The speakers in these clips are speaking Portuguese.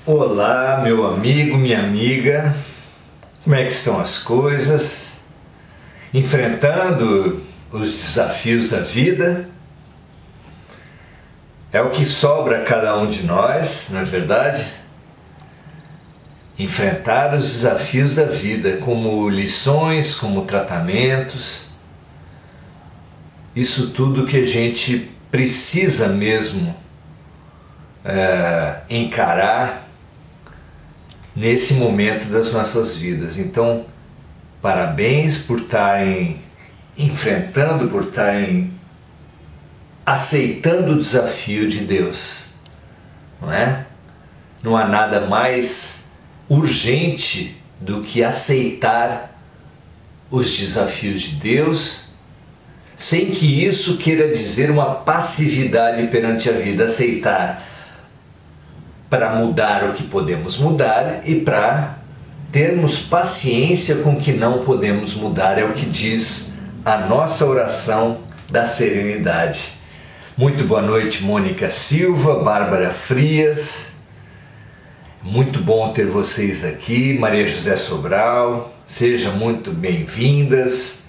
Olá, meu amigo, minha amiga, como é que estão as coisas? Enfrentando os desafios da vida? É o que sobra a cada um de nós, não é verdade? Enfrentar os desafios da vida, como lições, como tratamentos, isso tudo que a gente precisa mesmo encarar nesse momento das nossas vidas. Então, parabéns por estarem enfrentando, por estarem aceitando o desafio de Deus, não é? Não há nada mais urgente do que aceitar os desafios de Deus, sem que isso queira dizer uma passividade perante a vida. Aceitar para mudar o que podemos mudar e para termos paciência com o que não podemos mudar, é o que diz a nossa oração da serenidade. Muito boa noite, Mônica Silva, Bárbara Frias, muito bom ter vocês aqui, Maria José Sobral, sejam muito bem-vindas,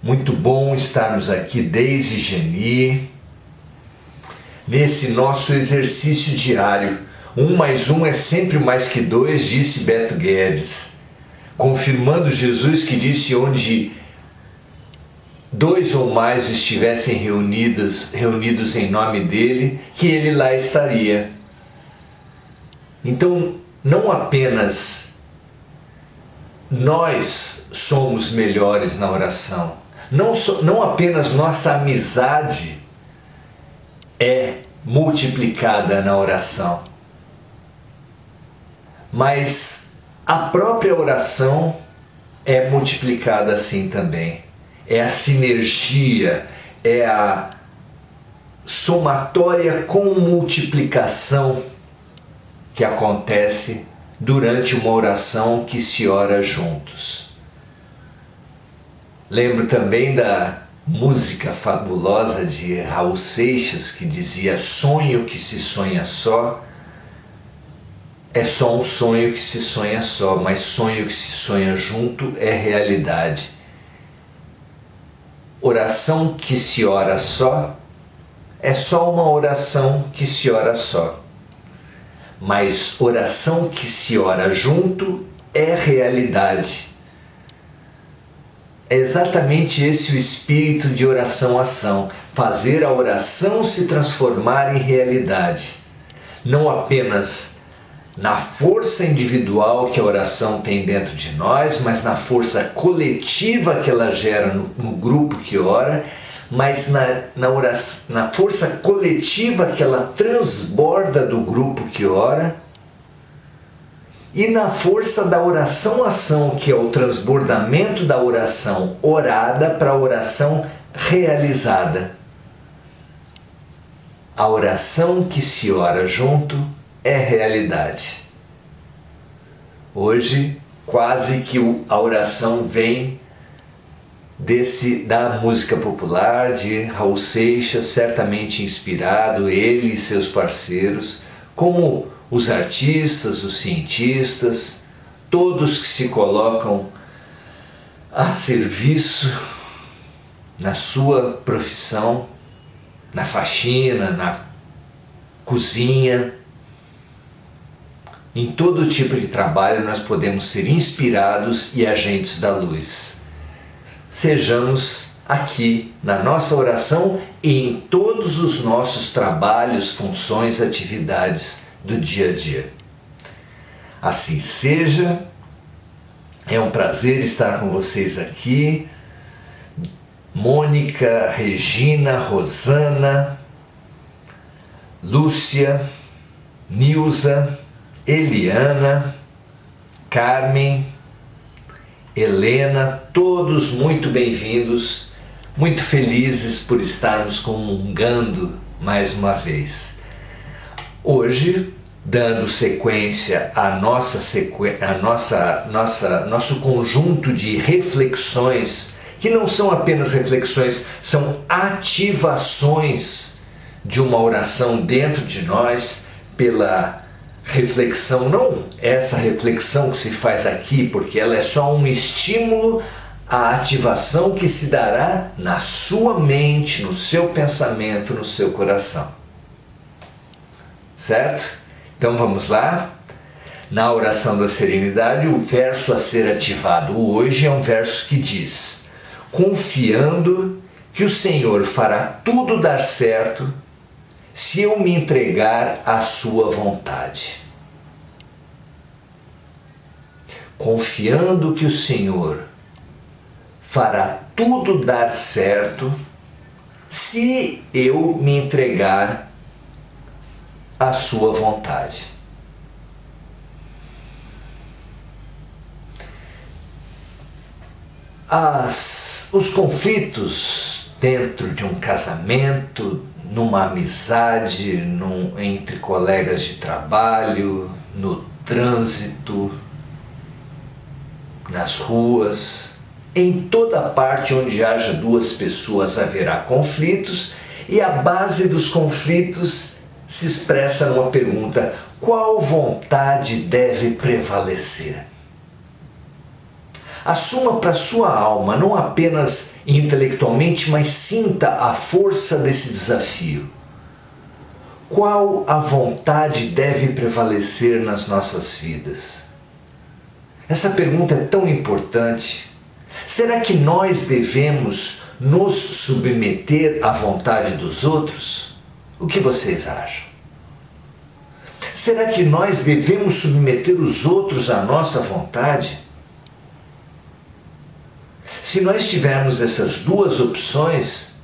muito bom estarmos aqui, Deise Geni, nesse nosso exercício diário. 1 mais 1 é sempre mais que 2, disse Beto Guedes, confirmando Jesus que disse: onde 2 ou mais estivessem reunidos em nome dele, que ele lá estaria. Então, não apenas nós somos melhores na oração, não apenas nossa amizade é multiplicada na oração, mas a própria oração é multiplicada assim também. É a sinergia, é a somatória com multiplicação que acontece durante uma oração que se ora juntos. Lembro também da música fabulosa de Raul Seixas, que dizia: sonho que se sonha só, é só um sonho que se sonha só, mas sonho que se sonha junto é realidade. Oração que se ora só é só uma oração que se ora só, mas oração que se ora junto é realidade. É exatamente esse o espírito de oração-ação, fazer a oração se transformar em realidade, não apenas na força individual que a oração tem dentro de nós, mas na força coletiva que ela gera no grupo que ora, mas na força coletiva que ela transborda do grupo que ora, e na força da oração-ação, que é o transbordamento da oração orada para a oração realizada. A oração que se ora junto é realidade. Hoje, quase que a oração vem da música popular de Raul Seixas, certamente inspirado, ele e seus parceiros, como os artistas, os cientistas, todos que se colocam a serviço na sua profissão, na faxina, na cozinha. Em todo tipo de trabalho nós podemos ser inspirados e agentes da luz. Sejamos aqui na nossa oração e em todos os nossos trabalhos, funções, atividades do dia a dia. Assim seja, é um prazer estar com vocês aqui. Mônica, Regina, Rosana, Lúcia, Nilza, Eliana, Carmen, Helena, todos muito bem-vindos, muito felizes por estarmos comungando mais uma vez. Hoje, dando sequência à nosso conjunto de reflexões, que não são apenas reflexões, são ativações de uma oração dentro de nós pela reflexão, não essa reflexão que se faz aqui, porque ela é só um estímulo à ativação que se dará na sua mente, no seu pensamento, no seu coração. Certo? Então vamos lá. Na oração da serenidade, o verso a ser ativado hoje é um verso que diz: confiando que o Senhor fará tudo dar certo se eu me entregar à sua vontade. Confiando que o Senhor fará tudo dar certo se eu me entregar à sua vontade. Os conflitos dentro de um casamento, numa amizade, entre colegas de trabalho, no trânsito, nas ruas, em toda parte onde haja duas pessoas haverá conflitos, e a base dos conflitos se expressa numa pergunta: qual vontade deve prevalecer? Assuma para sua alma, não apenas intelectualmente, mas sinta a força desse desafio. Qual a vontade deve prevalecer nas nossas vidas? Essa pergunta é tão importante. Será que nós devemos nos submeter à vontade dos outros? O que vocês acham? Será que nós devemos submeter os outros à nossa vontade? Se nós tivermos essas duas opções,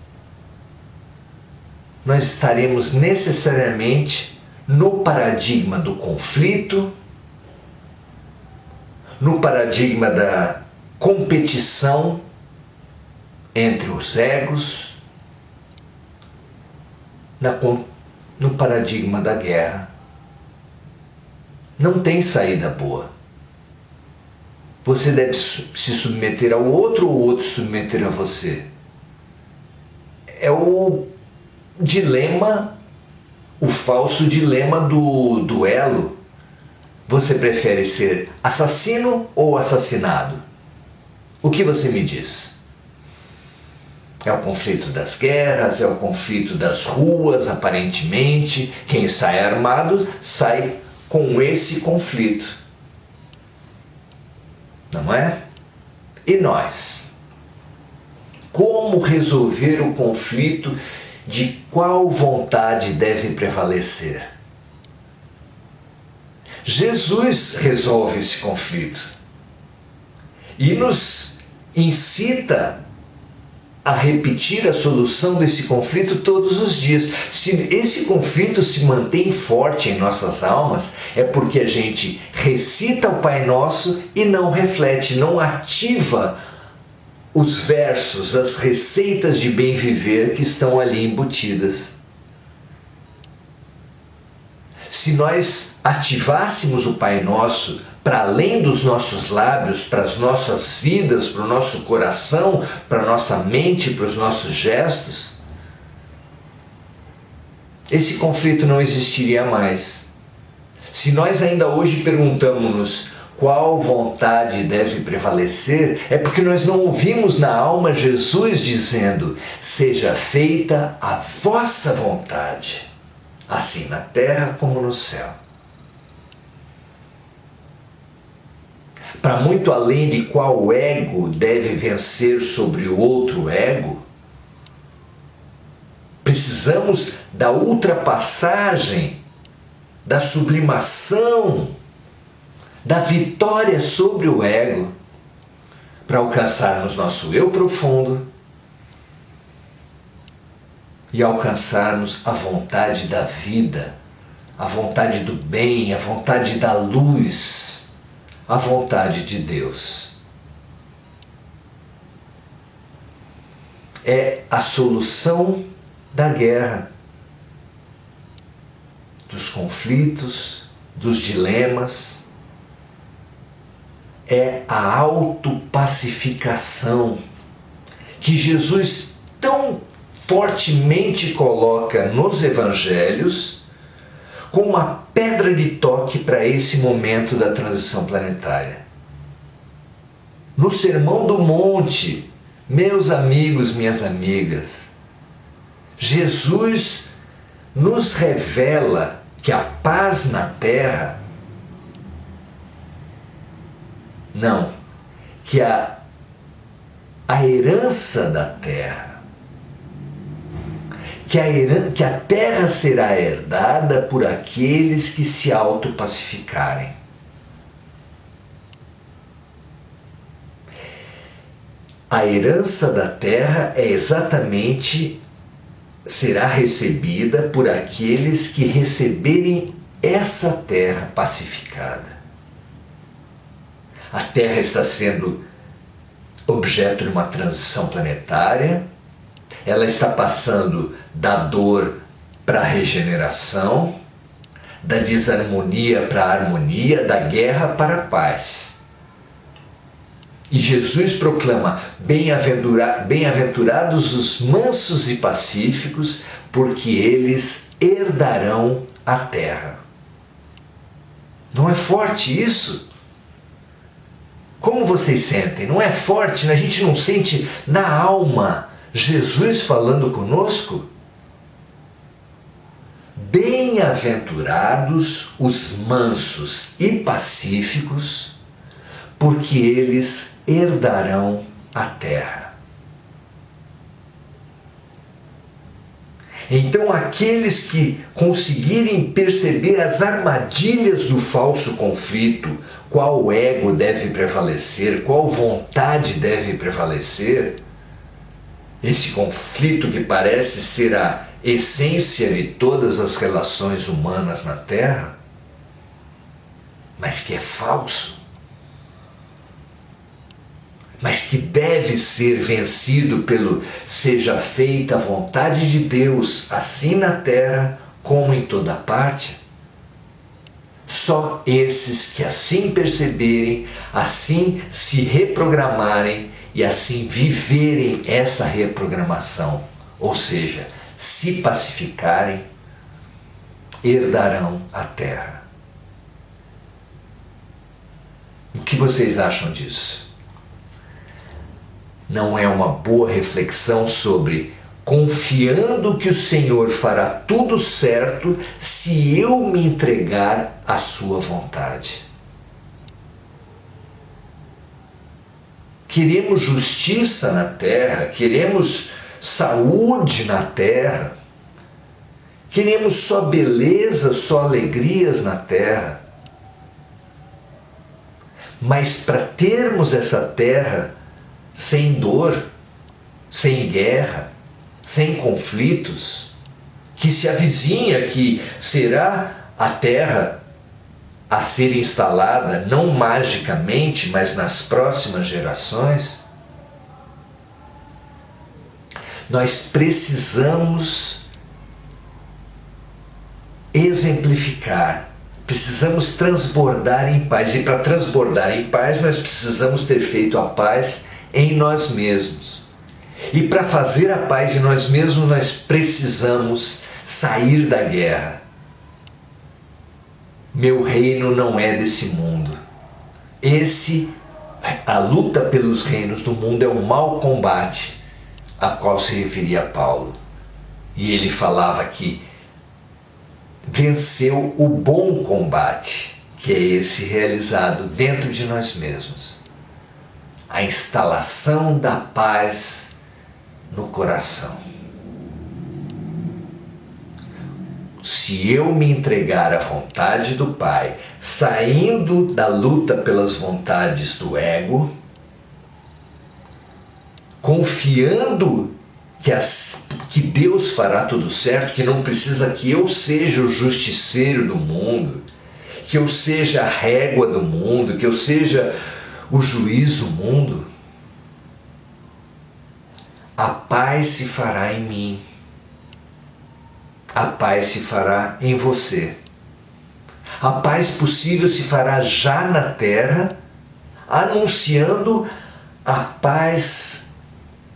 nós estaremos necessariamente no paradigma do conflito, no paradigma da competição entre os egos, no paradigma da guerra. Não tem saída boa. Você deve se submeter ao outro ou o outro submeter a você. É o dilema, o falso dilema do duelo. Você prefere ser assassino ou assassinado? O que você me diz? É o conflito das guerras, é o conflito das ruas, aparentemente. Quem sai armado sai com esse conflito. Não é? E nós? Como resolver o conflito de qual vontade deve prevalecer? Jesus resolve esse conflito e nos incita a repetir a solução desse conflito todos os dias. Se esse conflito se mantém forte em nossas almas, é porque a gente recita o Pai Nosso e não reflete, não ativa os versos, as receitas de bem viver que estão ali embutidas. Se nós ativássemos o Pai Nosso para além dos nossos lábios, para as nossas vidas, para o nosso coração, para a nossa mente, para os nossos gestos, esse conflito não existiria mais. Se nós ainda hoje perguntamos-nos qual vontade deve prevalecer, é porque nós não ouvimos na alma Jesus dizendo: seja feita a vossa vontade, assim na terra como no céu. Para muito além de qual ego deve vencer sobre o outro ego, precisamos da ultrapassagem, da sublimação, da vitória sobre o ego, para alcançarmos nosso eu profundo e alcançarmos a vontade da vida, a vontade do bem, a vontade da luz, a vontade de Deus. É a solução da guerra, dos conflitos, dos dilemas. É a autopacificação que Jesus tão fortemente coloca nos evangelhos como a pedra de toque para esse momento da transição planetária. No Sermão do Monte, meus amigos, minhas amigas, Jesus nos revela que a paz na terra, que a herança da terra, que a terra será herdada por aqueles que se autopacificarem. A herança da terra será recebida por aqueles que receberem essa terra pacificada. A terra está sendo objeto de uma transição planetária, ela está passando da dor para a regeneração, da desarmonia para a harmonia, da guerra para a paz. E Jesus proclama: bem-aventurados os mansos e pacíficos, porque eles herdarão a terra. Não é forte isso? Como vocês sentem? Não é forte? A gente não sente na alma Jesus falando conosco? Bem-aventurados os mansos e pacíficos, porque eles herdarão a terra. Então, aqueles que conseguirem perceber as armadilhas do falso conflito, qual ego deve prevalecer, qual vontade deve prevalecer, esse conflito que parece ser a essência de todas as relações humanas na Terra, mas que é falso, mas que deve ser vencido pelo seja feita a vontade de Deus, assim na terra como em toda parte. Só esses que assim perceberem, assim se reprogramarem e assim viverem essa reprogramação, ou seja, se pacificarem, herdarão a terra. O que vocês acham disso? Não é uma boa reflexão sobre confiando que o Senhor fará tudo certo se eu me entregar à sua vontade? Queremos justiça na terra, queremos saúde na terra, queremos só beleza, só alegrias na terra. Mas para termos essa terra sem dor, sem guerra, sem conflitos, que se avizinha que será a terra a ser instalada não magicamente, mas nas próximas gerações, nós precisamos exemplificar, precisamos transbordar em paz. E para transbordar em paz, nós precisamos ter feito a paz em nós mesmos. E para fazer a paz em nós mesmos, nós precisamos sair da guerra. Meu reino não é desse mundo. A luta pelos reinos do mundo é o mau combate a qual se referia Paulo. E ele falava que venceu o bom combate, que é esse realizado dentro de nós mesmos. A instalação da paz no coração. Se eu me entregar à vontade do Pai, saindo da luta pelas vontades do ego, confiando que Deus fará tudo certo, que não precisa que eu seja o justiceiro do mundo, que eu seja a régua do mundo, que eu seja o juiz do mundo, a paz se fará em mim, a paz se fará em você. A paz possível se fará já na terra, anunciando a paz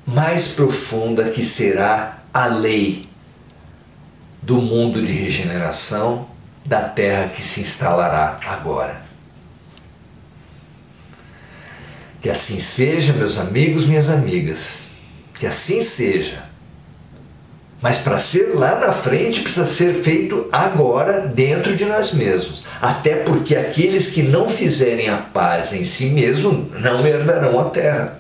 mais profunda que será a lei do mundo de regeneração, da terra que se instalará agora. Que assim seja, meus amigos, minhas amigas, que assim seja. Mas para ser lá na frente precisa ser feito agora dentro de nós mesmos. Até porque aqueles que não fizerem a paz em si mesmos não herdarão a terra.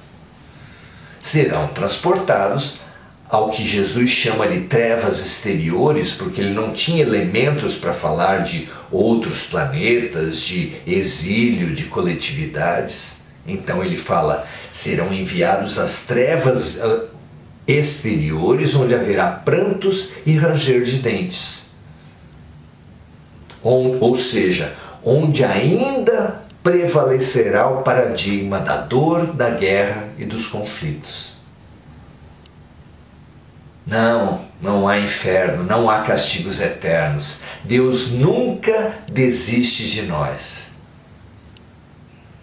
Serão transportados ao que Jesus chama de trevas exteriores, porque ele não tinha elementos para falar de outros planetas, de exílio, de coletividades. Então ele fala, serão enviados às trevas exteriores, onde haverá prantos e ranger de dentes. Ou seja, onde ainda prevalecerá o paradigma da dor, da guerra e dos conflitos. Não há inferno, não há castigos eternos. Deus nunca desiste de nós.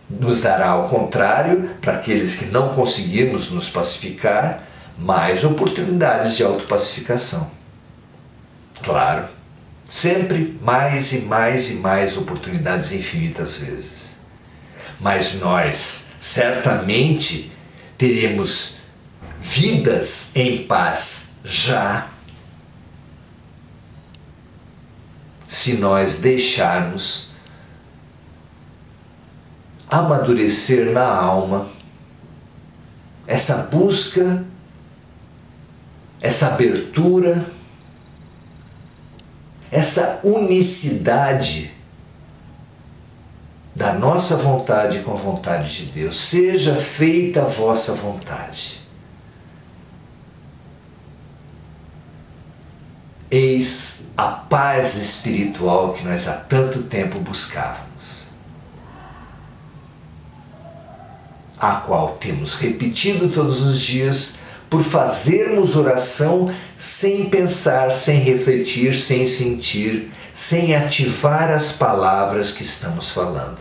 Nos dará, ao contrário, para aqueles que não conseguirmos nos pacificar, mais oportunidades de autopacificação. Claro, sempre mais e mais e mais oportunidades infinitas vezes. Mas nós certamente teremos vidas em paz já, se nós deixarmos amadurecer na alma essa busca, essa abertura, essa unicidade da nossa vontade com a vontade de Deus. Seja feita a vossa vontade. Eis a paz espiritual que nós há tanto tempo buscávamos, a qual temos repetido todos os dias por fazermos oração sem pensar, sem refletir, sem sentir, sem ativar as palavras que estamos falando.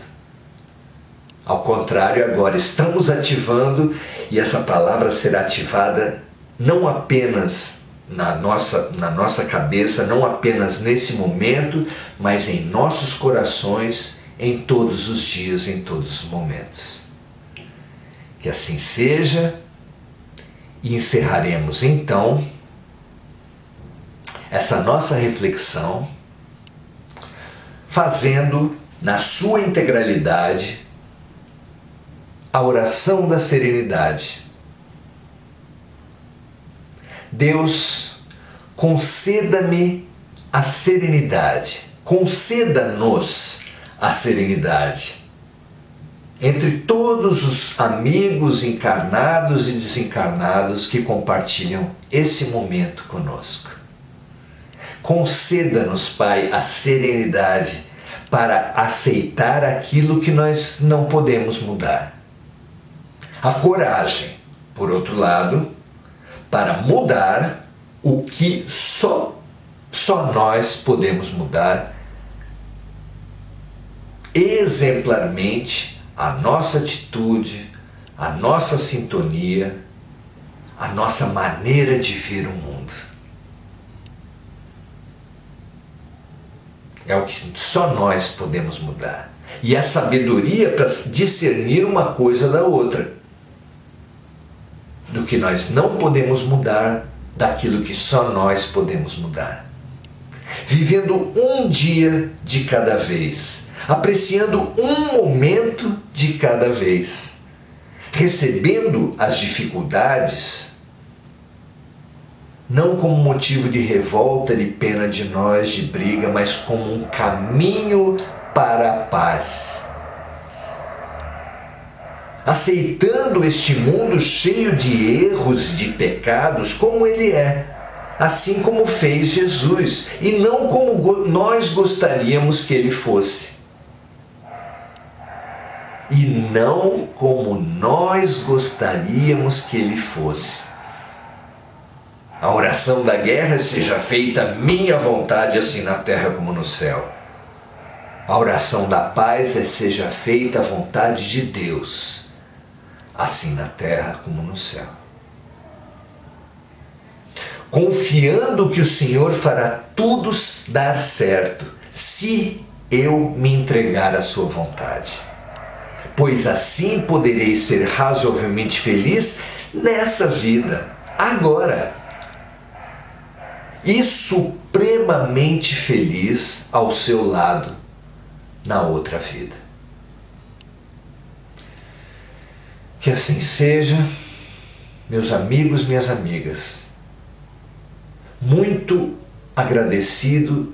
Ao contrário, agora estamos ativando, e essa palavra será ativada não apenas na nossa cabeça, não apenas nesse momento, mas em nossos corações, em todos os dias, em todos os momentos. Que assim seja, e encerraremos então essa nossa reflexão fazendo na sua integralidade a oração da serenidade. Deus, conceda-me a serenidade, conceda-nos a serenidade entre todos os amigos encarnados e desencarnados que compartilham esse momento conosco. Conceda-nos, Pai, a serenidade para aceitar aquilo que nós não podemos mudar. A coragem, por outro lado, para mudar o que só nós podemos mudar exemplarmente, a nossa atitude, a nossa sintonia, a nossa maneira de ver o mundo. É o que só nós podemos mudar. E a sabedoria para discernir uma coisa da outra. Do que nós não podemos mudar, daquilo que só nós podemos mudar. Vivendo um dia de cada vez, apreciando um momento de cada vez, recebendo as dificuldades não como motivo de revolta, de pena de nós, de briga, mas como um caminho para a paz. Aceitando este mundo cheio de erros, de pecados, como ele é, assim como fez Jesus, e não como nós gostaríamos que ele fosse. E não como nós gostaríamos que ele fosse. A oração da guerra: seja feita a minha vontade, assim na terra como no céu. A oração da paz é: seja feita a vontade de Deus, assim na terra como no céu. Confiando que o Senhor fará tudo dar certo, se eu me entregar à sua vontade, pois assim poderei ser razoavelmente feliz nessa vida, agora, e supremamente feliz ao seu lado na outra vida. Que assim seja, meus amigos, minhas amigas. Muito agradecido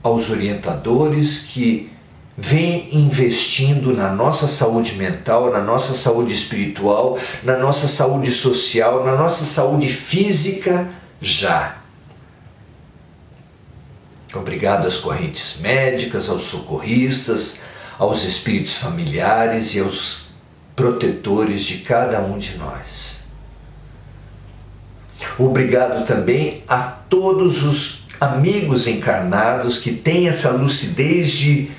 aos orientadores que vêm investindo na nossa saúde mental, na nossa saúde espiritual, na nossa saúde social, na nossa saúde física já. Obrigado às correntes médicas, aos socorristas, aos espíritos familiares e aos protetores de cada um de nós. Obrigado também a todos os amigos encarnados que têm essa lucidez de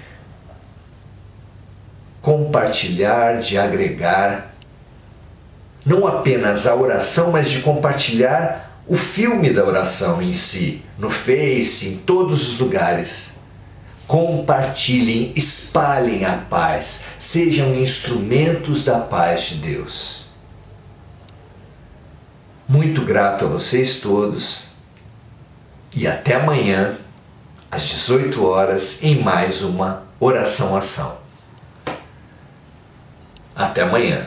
compartilhar, de agregar, não apenas a oração, mas de compartilhar o filme da oração em si, no Face, em todos os lugares. Compartilhem, espalhem a paz, sejam instrumentos da paz de Deus. Muito grato a vocês todos e até amanhã, às 18 horas, em mais uma Oração Ação. Até amanhã.